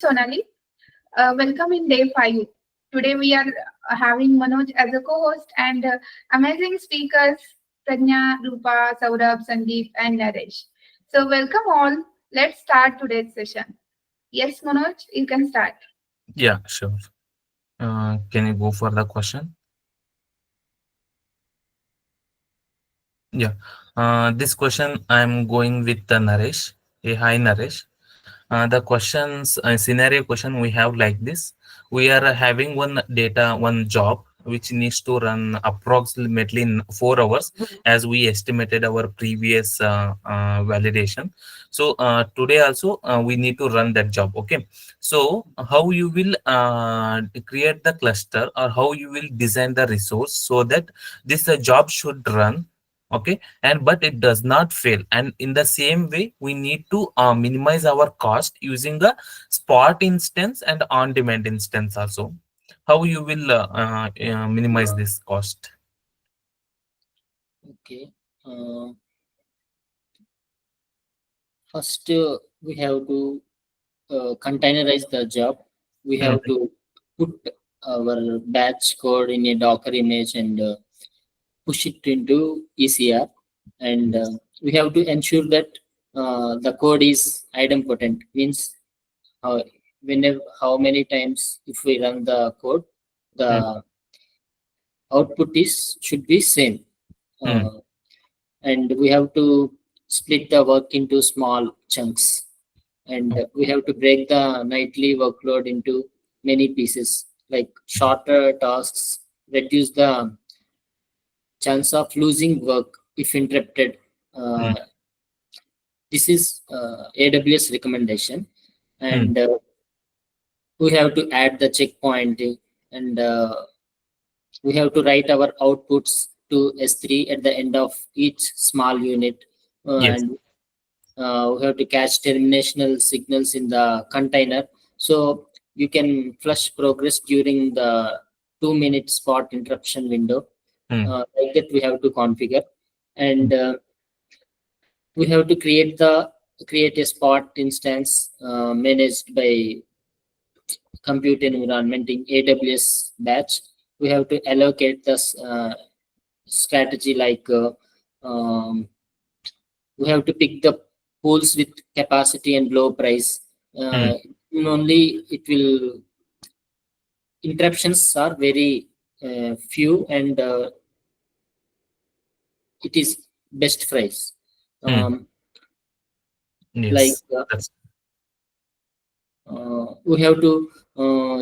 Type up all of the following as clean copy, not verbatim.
Sonali. Welcome in day 5. Today we are having Manoj as a co-host and amazing speakers Prajna, Rupa, Saurabh, Sandeep and Naresh. So welcome all. Let's start today's session. Yes, Manoj, you can start. Yeah, sure. Can you go for the question? Yeah. This question I'm going with the Naresh. Hey, hi Naresh. The questions scenario question we have like this. We are having one job which needs to run approximately in 4 hours as we estimated our previous validation. So today also we need to run that job. Okay. So how you will create the cluster or how you will design the resource so that this job should run. Okay, and but it does not fail, and in the same way we need to minimize our cost using the spot instance and on demand instance also. How you will minimize this cost? Okay. Uh, First, we have to containerize the job. We Mm, have to put our batch code in a Docker image and push it into ECR. And yes. we have to ensure that the code is idempotent. Means uh, whenever, how many times if we run the code, Mm, the output is should be same. mm, Uh, and we have to split the work into small chunks, and we have to break the nightly workload into many pieces, like shorter tasks reduce the chance of losing work if interrupted. mm, uh, this is AWS recommendation. mm, And we have to add the checkpoint, and we have to write our outputs to S3 at the end of each small unit. yes. And we have to catch terminational signals in the container, so you can flush progress during the 2-minute spot interruption window. Mm, Like that we have to configure. mm, And we have to create a spot instance managed by compute environment in AWS batch. We have to allocate this strategy, like um, we have to pick the pools with capacity and low price. mm, Only it will interruptions are very few, and it is best price. mm, Um, like yes. That's we have to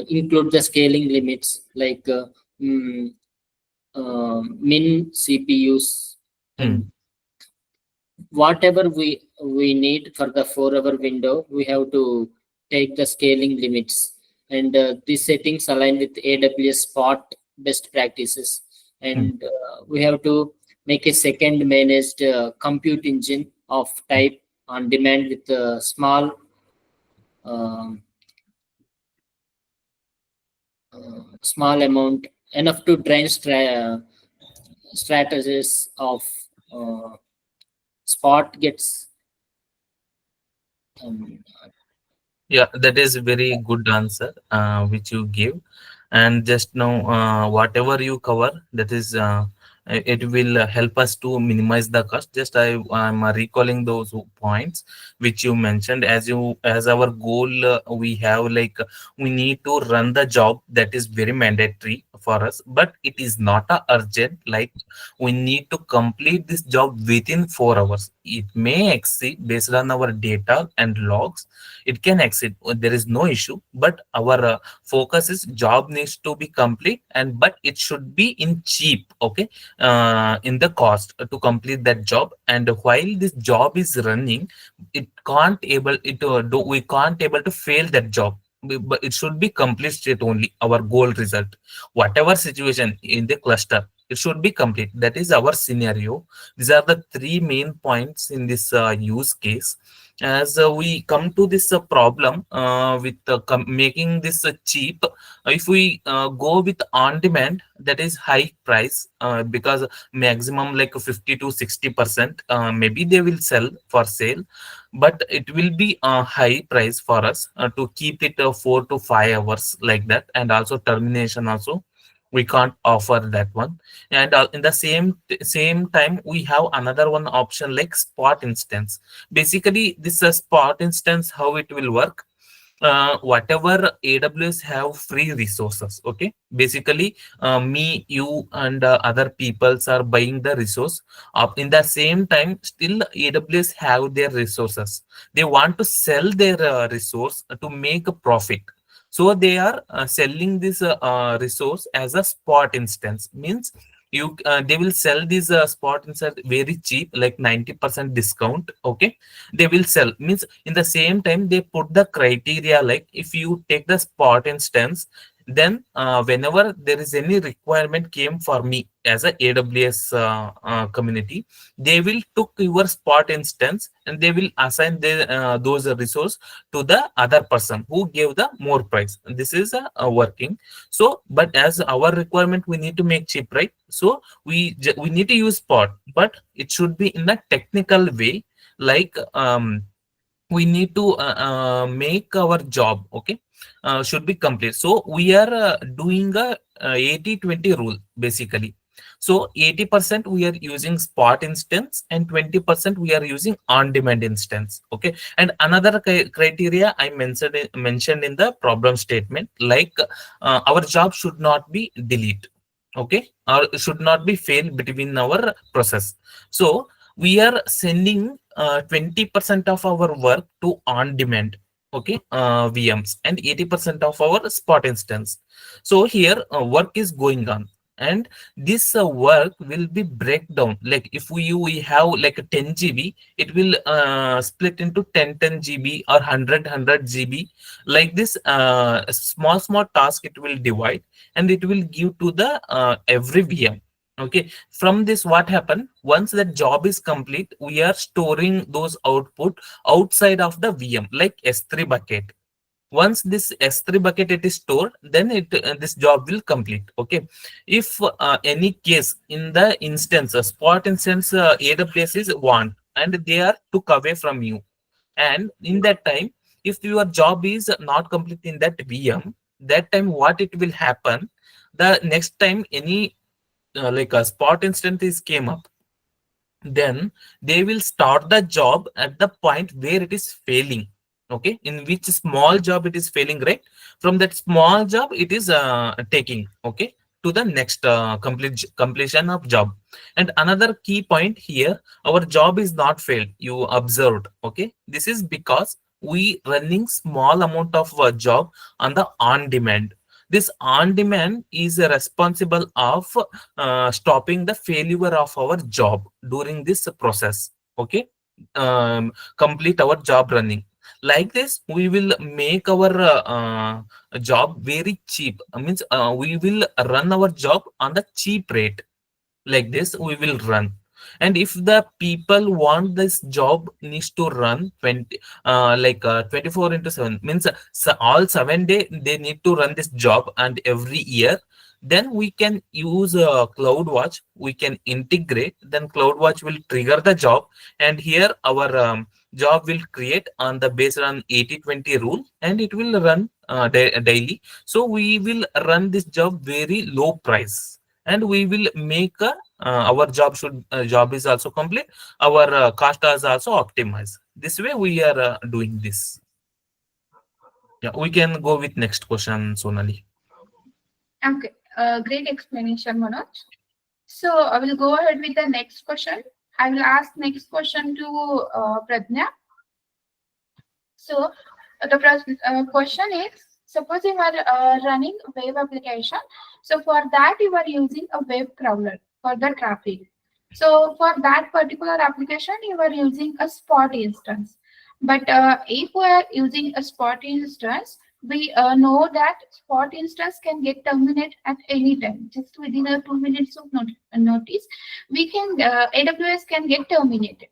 include the scaling limits, like mm, min CPUs, mm, and whatever we need for the 4-hour window, we have to take the scaling limits. And these settings align with AWS Spot best practices. mm, And we have to make a second managed compute engine of type on demand with a um, small amount, enough to drain strategies of uh, Spot gets um, yeah, that is very good answer which you give. And just now whatever you cover, that is it will help us to minimize the cost. Just I'm recalling those points which you mentioned. As our goal, we have like we need to run the job, that is very mandatory for us, but it is not a urgent. Like we need to complete this job within 4 hours. It may exceed based on our data and logs. It can exceed, there is no issue, but our focus is job needs to be complete, and but it should be in cheap. Okay, in the cost to complete that job. And while this job is running, it can't able it do we can't able to fail that job. But it should be complete state only, our goal result, whatever situation in the cluster. It should be complete. That is our scenario. These are the three main points in this use case. As we come to this problem with making this cheap, if we go with on demand, that is high price, because maximum like 50 to 60%, maybe they will sell for sale, but it will be a high price for us to keep it 4 to 5 hours like that. And also termination also we can't offer that one. And in the same time we have another one option like spot instance. Basically this spot instance, how it will work, whatever AWS have free resources. Okay, basically me, you, and other peoples are buying the resource. In the same time, still AWS have their resources. They want to sell their resource to make a profit. So they are selling this resource as a spot instance. Means they will sell this spot instance very cheap, like 90% discount. Okay, they will sell. Means in the same time they put the criteria, like if you take the spot instance, then whenever there is any requirement came for me as a AWS community, they will took your spot instance and they will assign those resource to the other person who gave the more price. This is working. So but as our requirement, we need to make cheap, right? So we need to use spot, but it should be in a technical way. Like we need to make our job, okay, should be complete. So we are doing a 80-20 rule basically. So 80% we are using spot instance and 20% we are using on demand instance. Okay, and another criteria I mentioned in the problem statement, like our job should not be delete. Okay, or should not be fail between our process. So we are sending 20% of our work to on demand, okay, VMs, and 80% of our spot instance. So here work is going on, and this work will be breakdown. Like if we have like a 10 GB, it will split into 10 GB or 100 GB. Like this small task it will divide, and it will give to the every VM. Okay, from this what happened, once the job is complete, we are storing those output outside of the VM like S3 bucket. Once this S3 bucket it is stored, then this job will complete. Okay, if any case in the instance, a spot instance, AWS is want and they are took away from you, and in that time if your job is not complete in that VM, that time what it will happen, the next time any like a spot instance is came up, then they will start the job at the point where it is failing. Okay, in which small job it is failing, right? From that small job it is taking, okay, to the next completion of job. And another key point here, our job is not failed, you observed. Okay, this is because we running small amount of job on the on demand. This on demand is responsible of stopping the failure of our job during this process. Okay, complete our job running. Like this we will make our job very cheap. Means we will run our job on the cheap rate. Like this we will run. And if the people want this job needs to run 20 24 into 7, means all 7 day they need to run this job, and every year, then we can use CloudWatch. We can integrate, then CloudWatch will trigger the job, and here our job will create on the based on 80-20 rule, and it will run daily. So we will run this job very low price, and we will make our job is also complete, our cost is also optimized. This way we are doing this. Yeah, we can go with next question, Sonali. Okay, great explanation, Manoj. So I will go ahead with the next question. I will ask next question to Pradnya. So the question is, suppose you are running a web application. So for that you are using a web crawler for the traffic. So for that particular application you are using a spot instance. But if we are using a spot instance, we know that spot instance can get terminated at any time, just within a 2 minutes of notice. We can AWS can get terminated.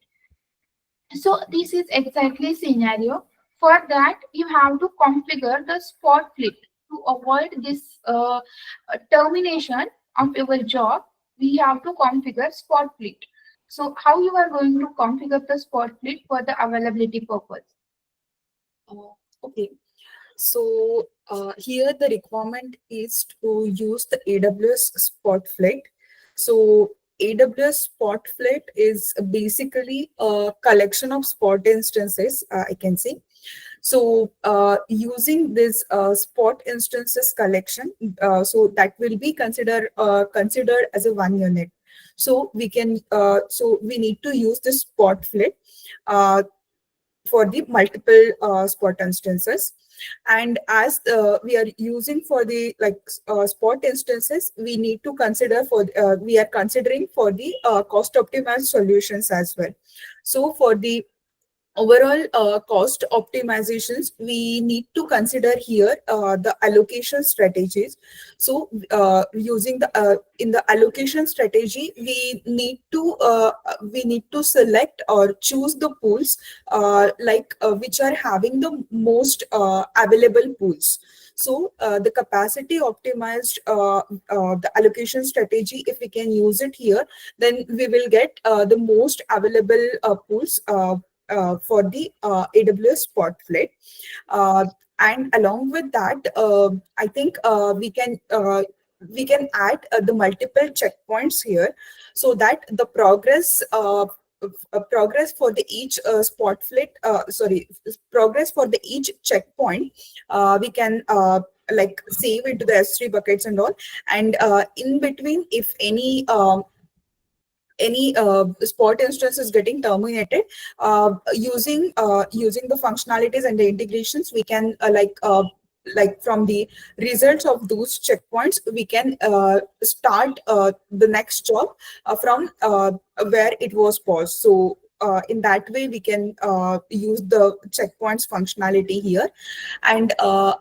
So this is exactly scenario. For that, you have to configure the spot fleet to avoid this termination of your job. We have to configure spot fleet. So how you are going to configure the spot fleet for the availability purpose? Okay. So here the requirement is to use the AWS Spot Fleet. So AWS Spot Fleet is basically a collection of spot instances, I can say. So using this spot instances collection, so that will be considered as a one unit. So we need to use the spot fleet uh, for the multiple spot instances. And as we are using for the spot instances, we need to consider we are considering for the cost optimized solutions as well. So for the overall cost optimizations, we need to consider here the allocation strategies. So using the in the allocation strategy, we need to select or choose the pools which are having the most available pools. So the capacity optimized the allocation strategy, if we can use it here, then we will get the most available pools for the AWS Spot Fleet. And along with that, I think we can add the multiple checkpoints here, so that the progress for the each spot fleet, progress for the each checkpoint, we can save into the S3 buckets and all. And in between, if any spot instance is getting terminated, using the functionalities and the integrations, we can from the results of those checkpoints, we can start the next job from where it was paused. So in that way, we can use the checkpoints functionality here. And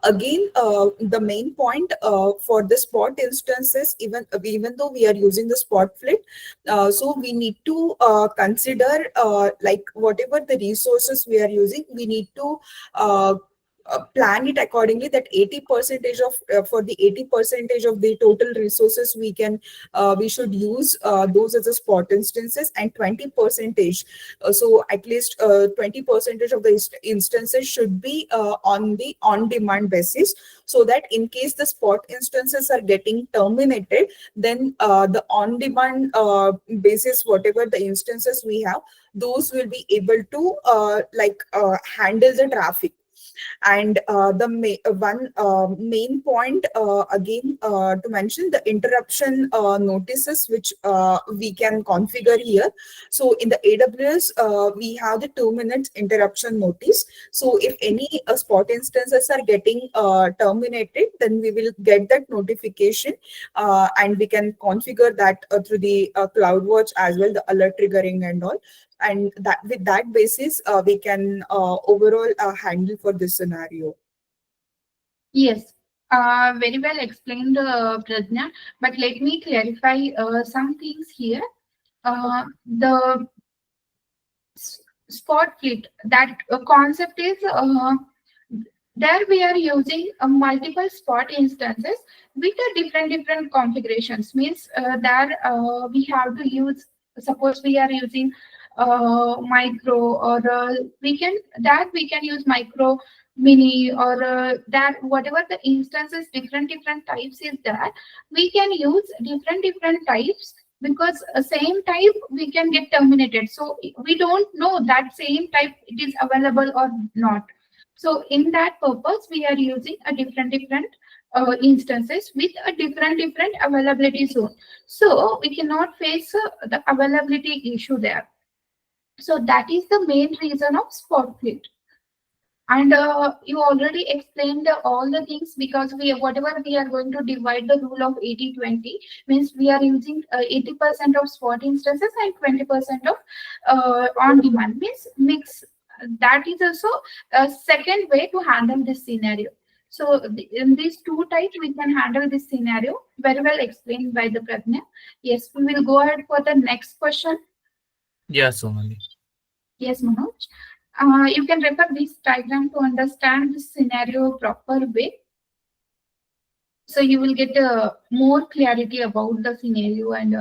again, the main point for the spot instances, even though we are using the spot fleet, so we need to consider whatever the resources we are using, we need to plan it accordingly, that 80% of for the 80% of the total resources we should use those as a spot instances, and 20%, so at least 20% of the instances should be on the on-demand basis, so that in case the spot instances are getting terminated, then the on-demand basis, whatever the instances we have, those will be able to handle the traffic. And the main point again to mention, the interruption notices which we can configure here. So in the AWS, we have the 2 minutes interruption notice. So if any spot instances are getting terminated, then we will get that notification, and we can configure that through the CloudWatch as well, the alert triggering and all. And that with that basis, we can overall handle for this scenario. Yes, very well explained, Prajna. But let me clarify some things here. The spot fleet, that concept is there we are using multiple spot instances with a different configurations. Means there we have to use, suppose we are using micro, or we can use micro, mini, or that whatever the instances, different types is there, we can use different types, because same type we can get terminated, so we don't know that same type it is available or not. So in that purpose, we are using a different instances with a different availability zone, so we cannot face the availability issue there. So that is the main reason of spot fleet. And you already explained all the things, because whatever we are going to divide the rule of 80-20, means we are using 80% of spot instances and 20% of on demand, means mix. That is also a second way to handle this scenario. So in these two types, we can handle this scenario very well explained by the Prajna. Yes, we will go ahead for the next question. Yeah, Sonali. Yes, Manoj. You can refer this diagram to understand the scenario proper way. So you will get more clarity about the scenario and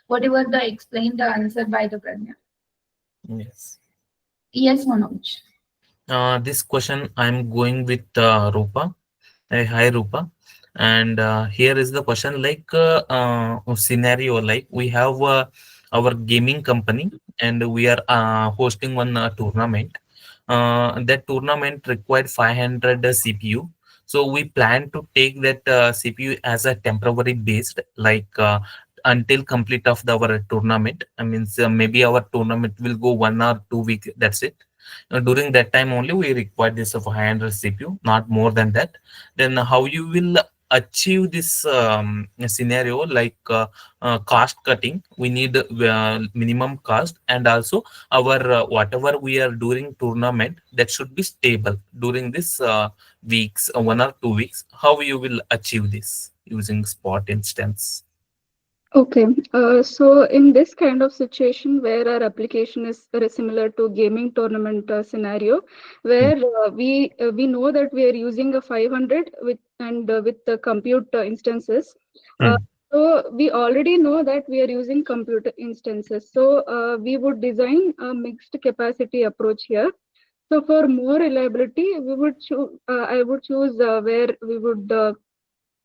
whatever the explained the answer by the Prajna. Yes. Yes, Manoj. This question I'm going with Rupa. Hi Rupa, and here is the question, like scenario, like we have our gaming company and we are hosting one tournament. That tournament required 500 CPU. So we plan to take that CPU as a temporary based, like until complete of our tournament. I mean, so maybe our tournament will go 1 or 2 weeks. That's it. During that time only we require this of 500 CPU, not more than that. Then how you will achieve this scenario, like cost cutting, we need minimum cost, and also our whatever we are doing tournament, that should be stable during this weeks, 1 or 2 weeks. How you will achieve this using spot instance? Okay, so in this kind of situation where our application is very similar to gaming tournament scenario, where we know that we are using a 500 with the compute instances. Uh, Hmm. so we already know that we are using compute instances. So we would design a mixed capacity approach here. So for more reliability, we would choose. I would choose where we would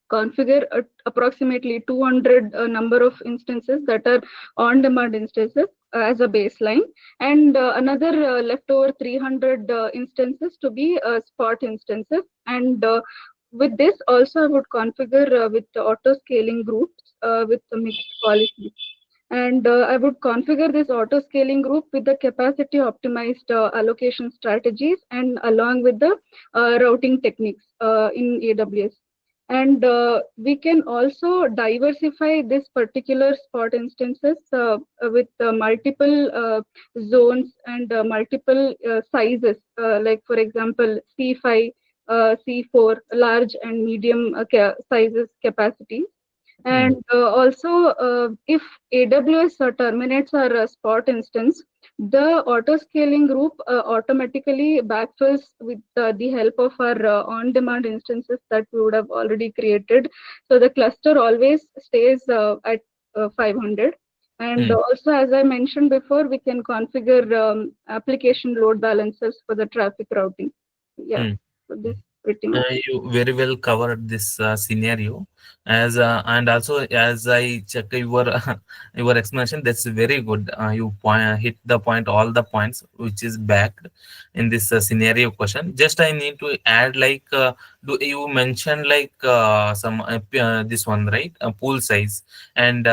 configure approximately 200 number of instances that are on-demand instances as a baseline, and another leftover 300 instances to be spot instances. And with this also, I would configure with the auto scaling groups with the mixed policy. And I would configure this auto scaling group with the capacity optimized allocation strategies and along with the routing techniques in AWS. And we can also diversify this particular spot instances with multiple zones and multiple sizes, like for example, C5, C4, large and medium sizes capacity. Hmm. And also, if AWS terminates our spot instance, the auto scaling group automatically backfills with the help of our on-demand instances that we would have already created. So the cluster always stays at 500. And Hmm. also, as I mentioned before, we can configure application load balancers for the traffic routing. Yeah, Hmm. so this pretty much. You very well covered this scenario, as and also as I check your your explanation, that's very good. You hit the point, all the points which is backed in this scenario question. Just I need to add, like do you mention like some this one, right? Pool size and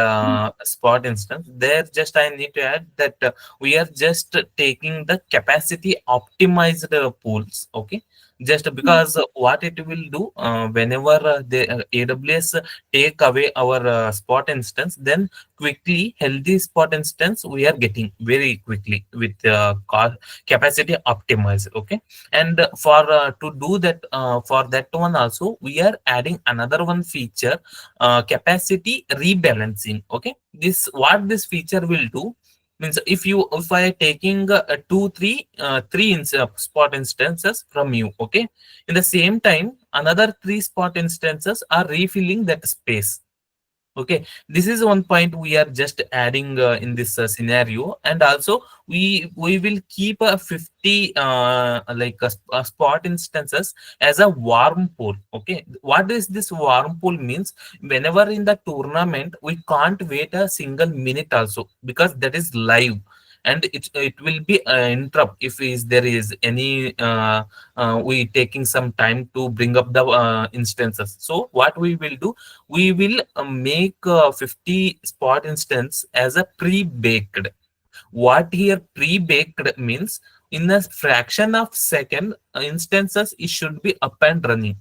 spot instance. There, just I need to add that we are just taking the capacity optimized pools. Okay, just because what it will do, whenever the AWS take away our spot instance, then quickly healthy spot instance we are getting very quickly with capacity optimized. Okay, and for to do that, for that one also we are adding another one feature, capacity rebalancing. Okay, this what this feature will do means, if I taking three spot instances from you, okay, in the same time another three spot instances are refilling that space. Okay, this is one point we are just adding in this scenario. And also we will keep a 50 like a spot instances as a warm pool. Okay, what is this warm pool means? Whenever in the tournament we can't wait a single minute also, because that is live, and it will be interrupt if there is any we taking some time to bring up the instances. So what we will do, we will make 50 spot instance as a pre-baked. What here pre-baked means, in a fraction of second, instances it should be up and running.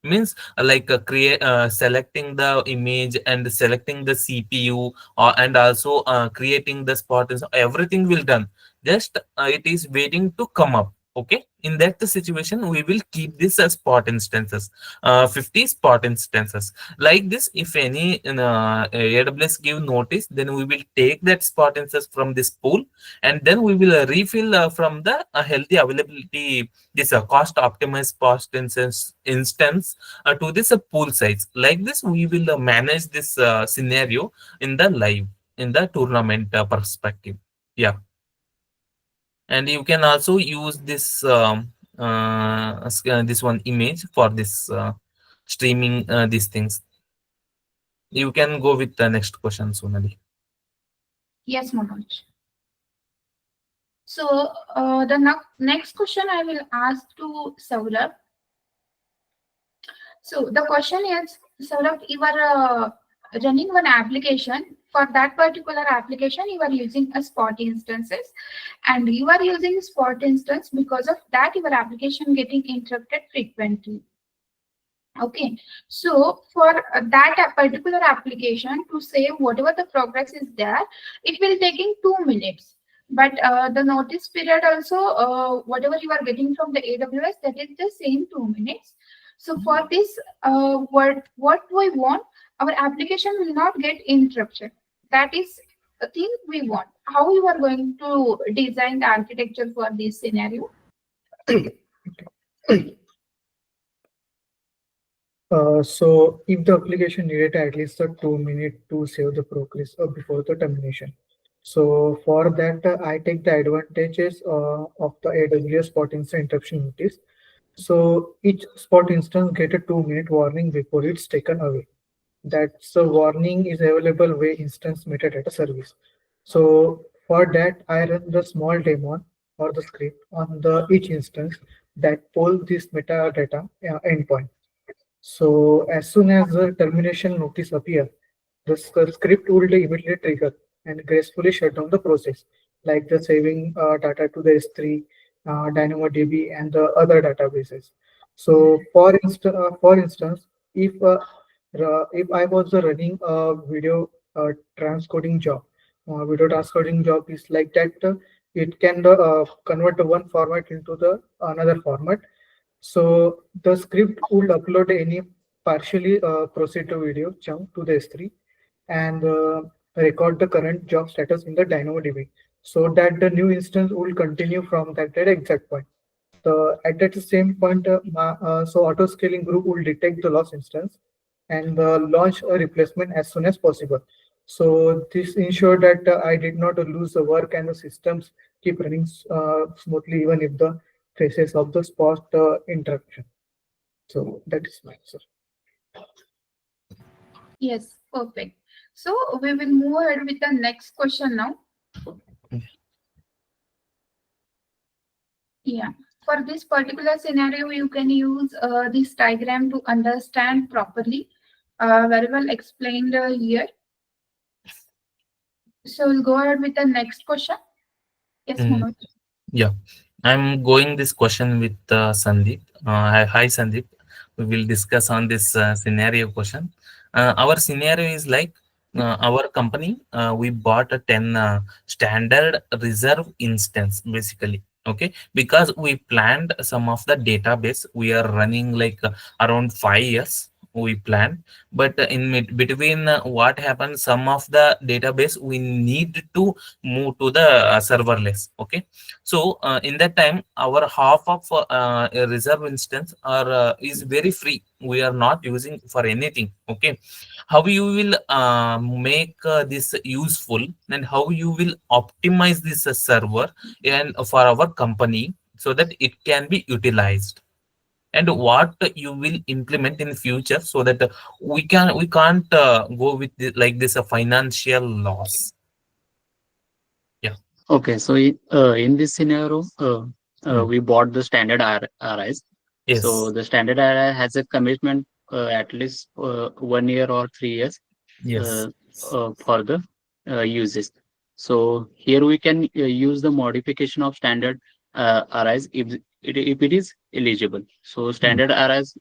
Means like create selecting the image and selecting the CPU, and also creating the spot, everything will done. Just it is waiting to come up. Okay, in that situation we will keep this as spot instances, 50 spot instances. Like this, if any AWS give notice, then we will take that spot instance from this pool, and then we will refill from the healthy availability, this cost optimized spot instance to this pool size. Like this, we will manage this scenario in the live, in the tournament perspective. Yeah. And you can also use this this one image for this streaming these things. You can go with the next question, Sonali. Yes, Manoj. So the next question I will ask to Saurabh. So the question is, Saurabh, you are running one application. For that particular application, you are using a spot instances, and you are using spot instance because of that your application getting interrupted frequently. Okay, so for that particular application to save whatever the progress is there, it will taking 2 minutes. But the notice period also, whatever you are getting from the AWS, that is the same 2 minutes. So for this, what we want, our application will not get interruption. That is the thing we want. How you are going to design the architecture for this scenario? So if the application needed at least a 2 minute to save the progress before the termination. So for that, I take the advantages of the AWS spot instance interruption notice. So each spot instance get a 2 minute warning before it's taken away. That's a warning is available where instance metadata service. So for that, I run the small daemon or the script on the each instance that pull this metadata endpoint. So as soon as the termination notice appear, the script will immediately trigger and gracefully shut down the process, like the saving data to the S3, DynamoDB, and the other databases. So for instance, if I was running a transcoding job, video transcoding job is like that. It can convert the one format into the another format, so the script would upload any partially processed video chunk to the S3 and record the current job status in the DynamoDB so that the new instance will continue from that exact point. At that same point, so auto scaling group will detect the lost instance and launch a replacement as soon as possible. So this ensured that I did not lose the work and the systems keep running smoothly even if the faces of the spot interruption. So that is my answer. Yes, perfect. So we will move ahead with the next question now. Yeah, for this particular scenario, you can use this diagram to understand properly. Very well explained here. So we'll go ahead with the next question. Yes, Manoj. Yeah, I'm going this question with Sandeep. Hi, Sandeep. We will discuss on this scenario question. Our scenario is like our company, we bought a 10 standard reserve instance basically. Okay, because we planned some of the database we are running like around 5 years we planned, but in between what happened, some of the database we need to move to the serverless. Okay, so in that time our half of a reserve instance are is very free, we are not using for anything. Okay, how you will make this useful, and how you will optimize this server and for our company so that it can be utilized, and what you will implement in future so that we can't go with like this a financial loss. Yeah. Okay, so in this scenario, we bought the standard RIs. Yes. So the standard RI has a commitment at least 1 year or 3 years Yes. for the uses. So here we can use the modification of standard RIs if it is eligible. So standard RIs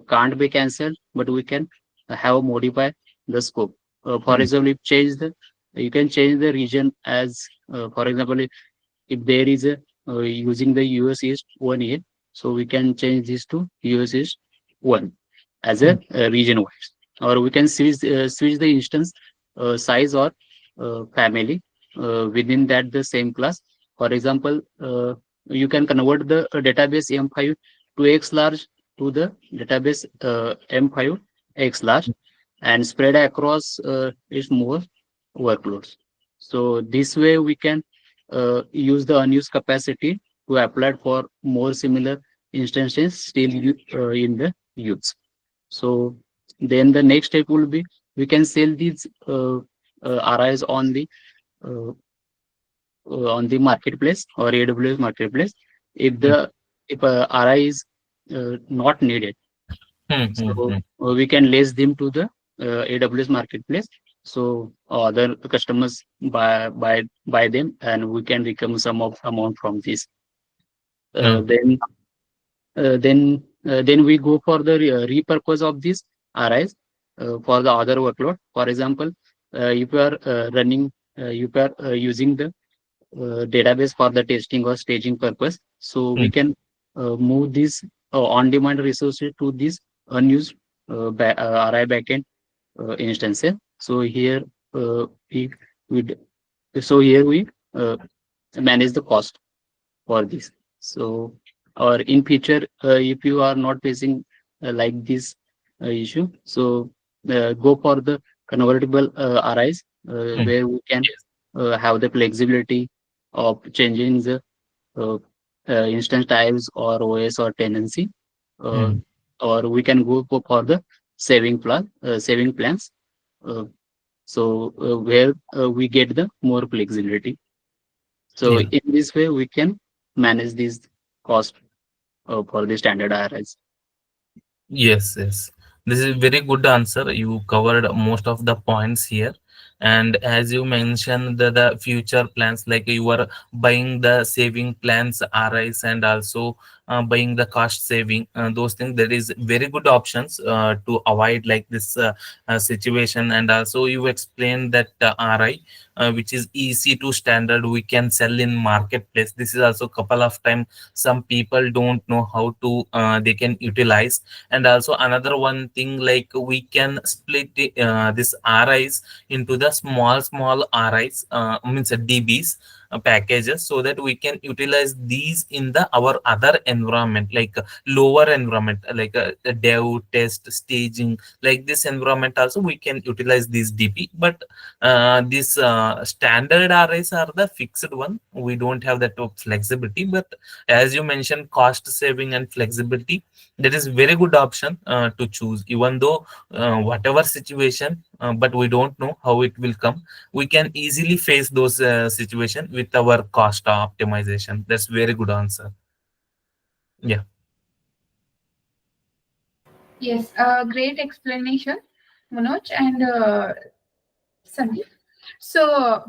can't be cancelled, but we can have modify the scope. For example, you can change the region as, for example, if there is a using the US is 1 here. So we can change this to US is 1 as a region wise, or we can switch the instance size or family within that the same class. For example, you can convert the database M5 to X large to the database M5 X large and spread across its more workloads. So this way we can use the unused capacity to apply for more similar instances still in the use. So then the next step will be we can sell these RIs uh, on the marketplace or AWS marketplace if the if a RI is not needed. So we can list them to the AWS marketplace. So other customers buy them, and we can recover some of amount from this. Then then we go for the repurpose of these RIs for the other workload. For example, if you are running, if you are using the database for the testing or staging purpose, so we can move these on-demand resources to this unused RI backend instances. So here we so here we manage the cost for this. So or in future, if you are not facing like this issue, so go for the convertible RIs where we can have the flexibility of changing the uh, instance types or OS or tenancy, or we can go for the saving plans. Where we get the more flexibility. So in this way, we can manage this cost for the standard IRS. Yes, yes. This is very good answer. You covered most of the points here. And as you mentioned, the future plans, like you are buying the saving plans, RIs, and also buying the cost saving, those things, there is very good options to avoid like this situation. And also you explained that RI, which is easy to standard, we can sell in marketplace. This is also couple of time some people don't know how to they can utilize. And also another one thing, like we can split this RIs into the small RIs, means DBs packages, so that we can utilize these in the our other environment, like lower environment, like a dev, test, staging, like this environment also we can utilize this DB. But these standard RIs are the fixed one, we don't have that flexibility. But as you mentioned, cost saving and flexibility, that is very good option to choose, even though whatever situation, but we don't know how it will come, we can easily face those situation with our cost optimization. That's very good answer. Yeah. Yes, great explanation, Manoj and Sandeep. So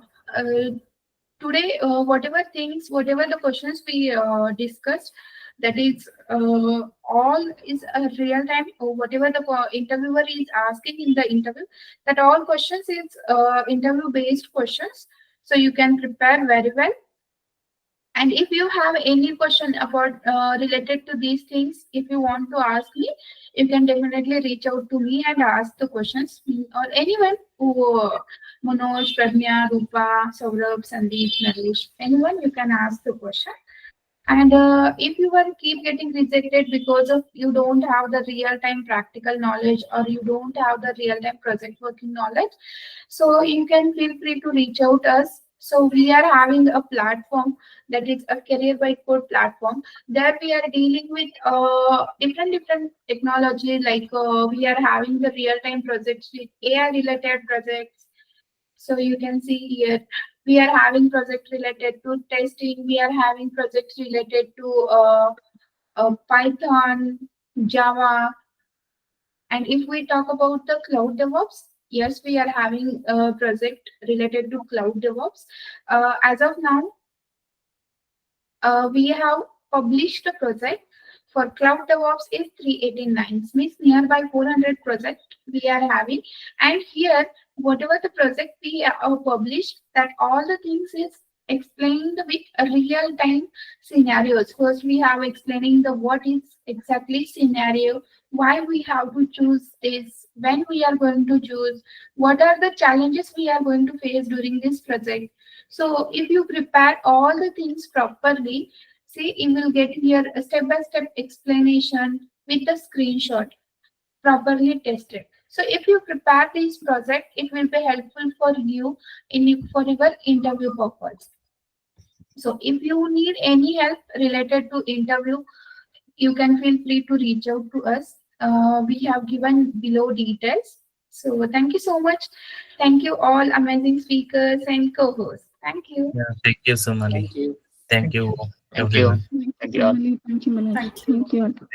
today, whatever the questions we discussed, that is all is a real time. Whatever the interviewer is asking in the interview, that all questions is interview based questions. So you can prepare very well. And if you have any question about related to these things, if you want to ask me, you can definitely reach out to me and ask the questions, or anyone who Manoj, Pradnya, Rupa, Saurabh, Sandeep, Naresh, anyone you can ask the question. And if you will keep getting rejected because of you don't have the real-time practical knowledge, or you don't have the real-time project working knowledge, so you can feel free to reach out us. So we are having a platform, that is a career by code platform. There we are dealing with different technology, like we are having the real-time projects with AI related projects. So you can see here, we are having project related to testing. We are having projects related to Python, Java. And if we talk about the cloud DevOps, yes, we are having a project related to cloud DevOps. As of now, we have published a project for cloud DevOps is 389, means nearby 400 project we are having. And here, whatever the project we have published, that all the things is explained with real-time scenarios. First, we have explaining the what is exactly scenario, why we have to choose this, when we are going to choose, what are the challenges we are going to face during this project. So if you prepare all the things properly, see, you will get here a step-by-step explanation with the screenshot properly tested. So if you prepare this project, it will be helpful for you for your interview purpose. So if you need any help related to interview, you can feel free to reach out to us. We have given below details. So thank you so much. Thank you all amazing speakers and co-hosts. Thank you. Yeah, thank you, Sonali. Thank you. Thank you, Thank you. everyone. Thank you all. Thank you, Manish. Thank you. Thank you.